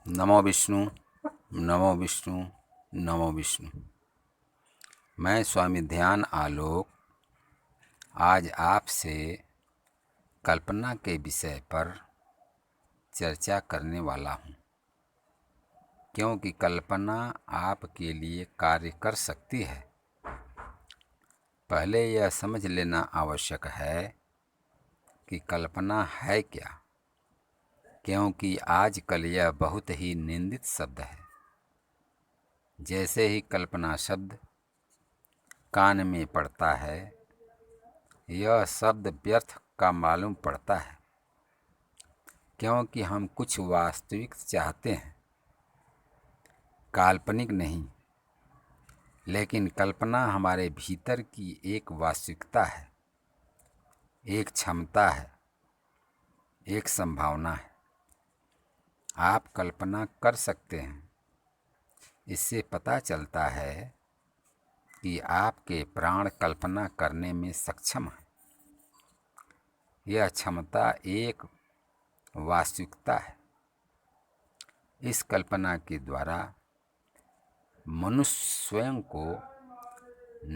नमो विष्णु, नमो विष्णु, नमो विष्णु। मैं स्वामी ध्यान आलोक आज आपसे कल्पना के विषय पर चर्चा करने वाला हूँ, क्योंकि कल्पना आपके लिए कार्य कर सकती है। पहले यह समझ लेना आवश्यक है कि कल्पना है क्या, क्योंकि आजकल यह बहुत ही निंदित शब्द है। जैसे ही कल्पना शब्द कान में पड़ता है, यह शब्द व्यर्थ का मालूम पड़ता है, क्योंकि हम कुछ वास्तविक चाहते हैं, काल्पनिक नहीं। लेकिन कल्पना हमारे भीतर की एक वास्तविकता है, एक क्षमता है, एक संभावना है। आप कल्पना कर सकते हैं। इससे पता चलता है कि आपके प्राण कल्पना करने में सक्षम हैं। यह क्षमता एक वास्तविकता है। इस कल्पना के द्वारा मनुष्य स्वयं को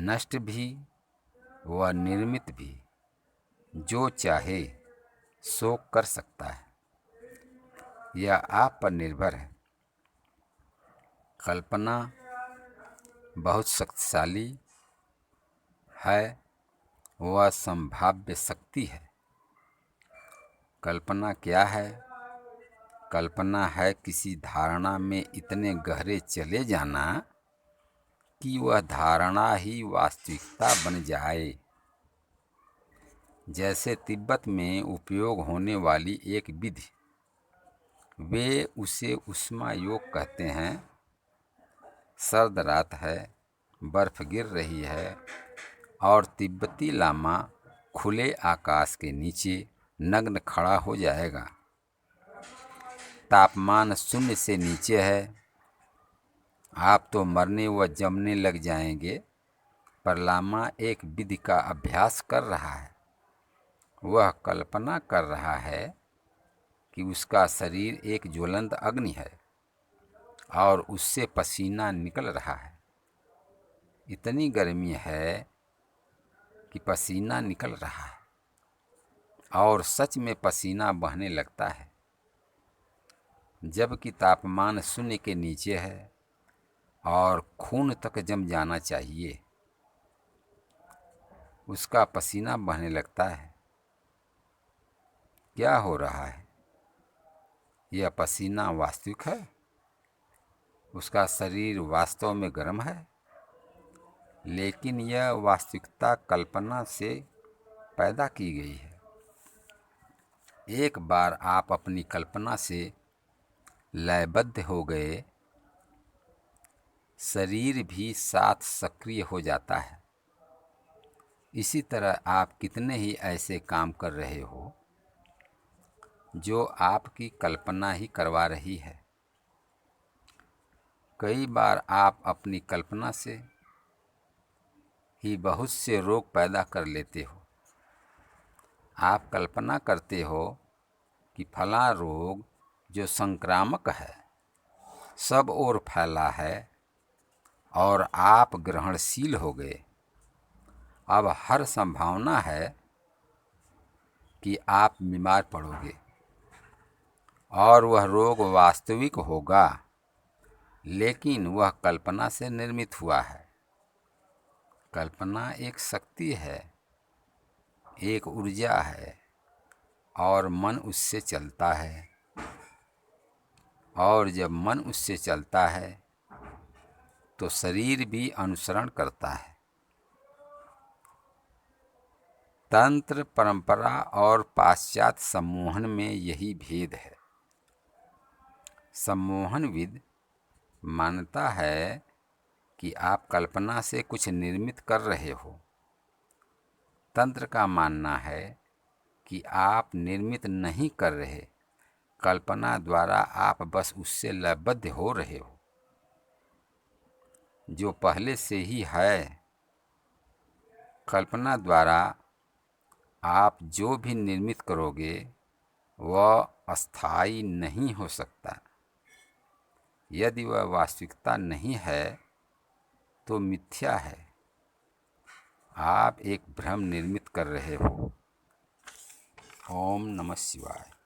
नष्ट भी व निर्मित भी जो चाहे सो कर सकता है। यह आप पर निर्भर है। कल्पना बहुत शक्तिशाली है, वह संभाव्य शक्ति है। कल्पना क्या है? कल्पना है किसी धारणा में इतने गहरे चले जाना कि वह धारणा ही वास्तविकता बन जाए। जैसे तिब्बत में उपयोग होने वाली एक विधि, वे उसे उष्मा योग कहते हैं। सर्द रात है, बर्फ गिर रही है और तिब्बती लामा खुले आकाश के नीचे नग्न खड़ा हो जाएगा। तापमान 0 से नीचे है। आप तो मरने व जमने लग जाएंगे, पर लामा एक विधि का अभ्यास कर रहा है। वह कल्पना कर रहा है कि उसका शरीर एक ज्वलंत अग्नि है और उससे पसीना निकल रहा है। इतनी गर्मी है कि पसीना निकल रहा है और सच में पसीना बहने लगता है, जबकि तापमान 0 के नीचे है और खून तक जम जाना चाहिए। उसका पसीना बहने लगता है। क्या हो रहा है? यह पसीना वास्तविक है? उसका शरीर वास्तव में गर्म है? लेकिन यह वास्तविकता कल्पना से पैदा की गई है। एक बार आप अपनी कल्पना से लयबद्ध हो गए, शरीर भी साथ सक्रिय हो जाता है। इसी तरह आप कितने ही ऐसे काम कर रहे हो जो आपकी कल्पना ही करवा रही है। कई बार आप अपनी कल्पना से ही बहुत से रोग पैदा कर लेते हो। आप कल्पना करते हो कि फला रोग जो संक्रामक है सब ओर फैला है और आप ग्रहणशील हो गए। अब हर संभावना है कि आप बीमार पड़ोगे और वह रोग वास्तविक होगा, लेकिन वह कल्पना से निर्मित हुआ है। कल्पना एक शक्ति है, एक ऊर्जा है और मन उससे चलता है। और जब मन उससे चलता है तो शरीर भी अनुसरण करता है। तंत्र परंपरा और पाश्चात्य सम्मोहन में यही भेद है। सम्मोहनविद मानता है कि आप कल्पना से कुछ निर्मित कर रहे हो। तंत्र का मानना है कि आप निर्मित नहीं कर रहे, कल्पना द्वारा आप बस उससे लयबद्ध हो रहे हो। जो पहले से ही है, कल्पना द्वारा आप जो भी निर्मित करोगे वह अस्थायी नहीं हो सकता। यदि वह वास्तविकता नहीं है तो मिथ्या है। आप एक भ्रम निर्मित कर रहे हो। ओम नमः शिवाय।